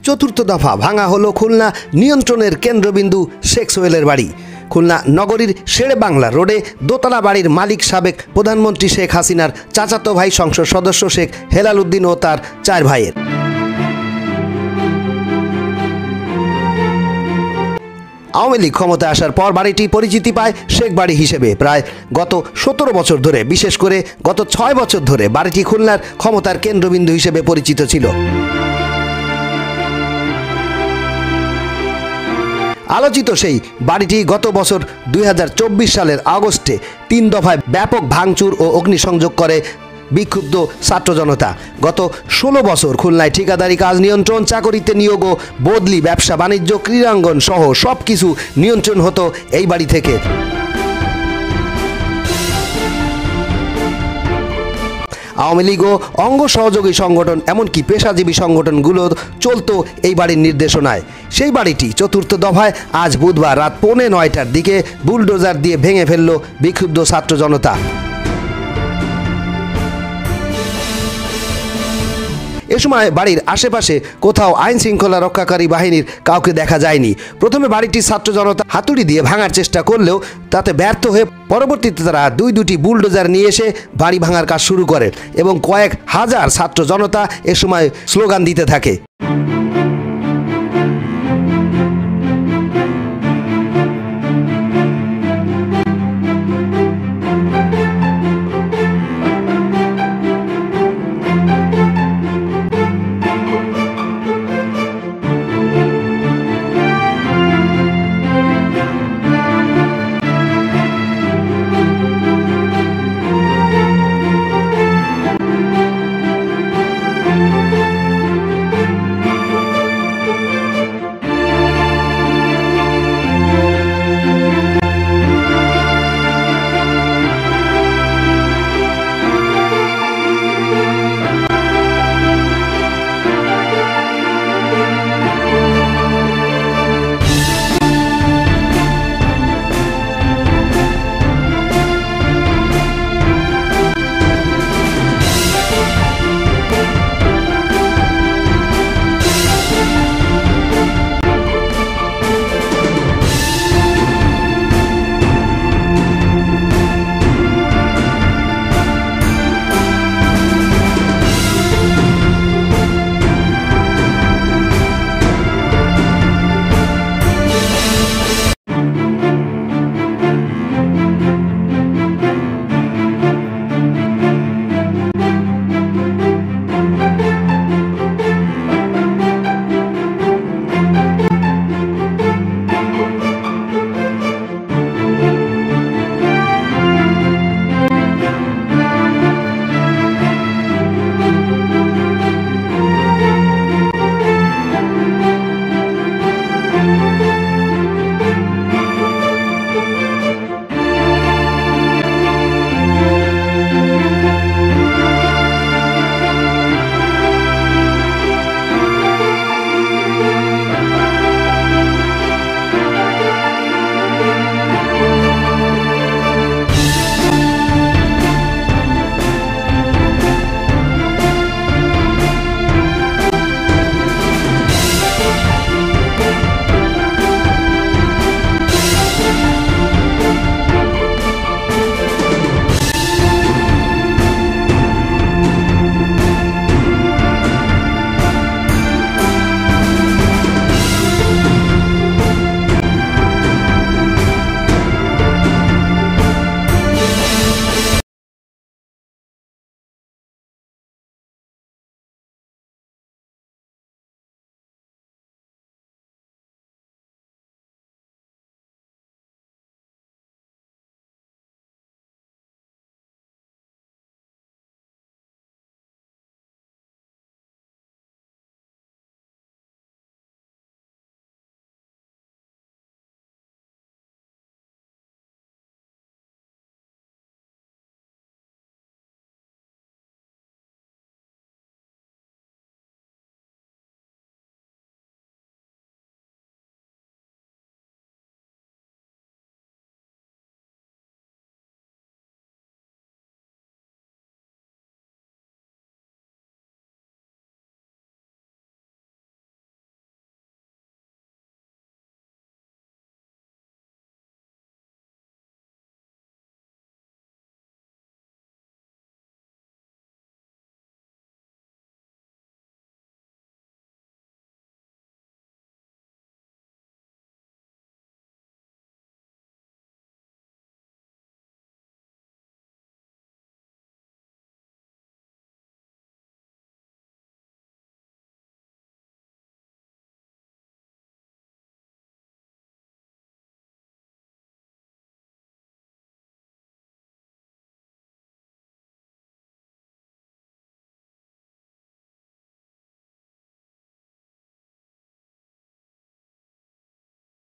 চতুর্থ দফা ভাঙা হলো খুলনা নিয়ন্ত্রণের কেন্দ্রবিন্দু শেখ সোহেলের বাড়ি। খুলনা নগরীর শেরে বাংলা রোডে দোতলা বাড়ির মালিক সাবেক প্রধানমন্ত্রী শেখ হাসিনার চাচাতো ভাই সংসদ সদস্য শেখ হেলাল উদ্দিন ও তার 4 ভাইয়ের। আওয়ামী লীগ ক্ষমতায় আসার পর বাড়িটি পরিচিতি পায় শেখ বাড়ি হিসেবে। প্রায় গত 17 বছর ধরে, বিশেষ করে গত 6 বছর ধরে বাড়িটি খুলনার ক্ষমতার কেন্দ্রবিন্দু হিসেবে পরিচিত ছিল। আলোচিত সেই বাড়িটি গত বছর 2024 সালের আগস্টে 3 দফায় ব্যাপক ভাঙচুর ও অগ্নিসংযোগ করে বিক্ষুব্ধ ছাত্র জনতা। গত 16 বছর খুলনায় ঠিকাদারি কাজ নিয়ন্ত্রণ, চাকরিতে নিয়োগ ও বদলি, ব্যবসা বাণিজ্য, ক্রীড়াঙ্গন সহ সব কিছু নিয়ন্ত্রণ হতো এই বাড়ি থেকে। আওয়ামী লীগ ও অঙ্গ সহযোগী সংগঠন এমনকি পেশাজীবী সংগঠনগুলো চলত এই বাড়ির নির্দেশনায়। সেই বাড়িটি চতুর্থ দফায় আজ বুধবার রাত 8:45টার দিকে বুলডোজার দিয়ে ভেঙে ফেলল বিক্ষুব্ধ ছাত্র জনতা। এ সময় বাড়ির আশেপাশে কোথাও আইন শৃঙ্খলা রক্ষাকারী বাহিনীর কাউকে দেখা যায়নি। প্রথমে বাড়িটির ছাত্র জনতা হাতুড়ি দিয়ে ভাঙার চেষ্টা করলেও তাতে ব্যর্থ হয়ে পরবর্তীতে তারা দুটি বুলডোজার নিয়ে এসে বাড়ি ভাঙার কাজ শুরু করে এবং কয়েক হাজার ছাত্র জনতা এ সময় স্লোগান দিতে থাকে।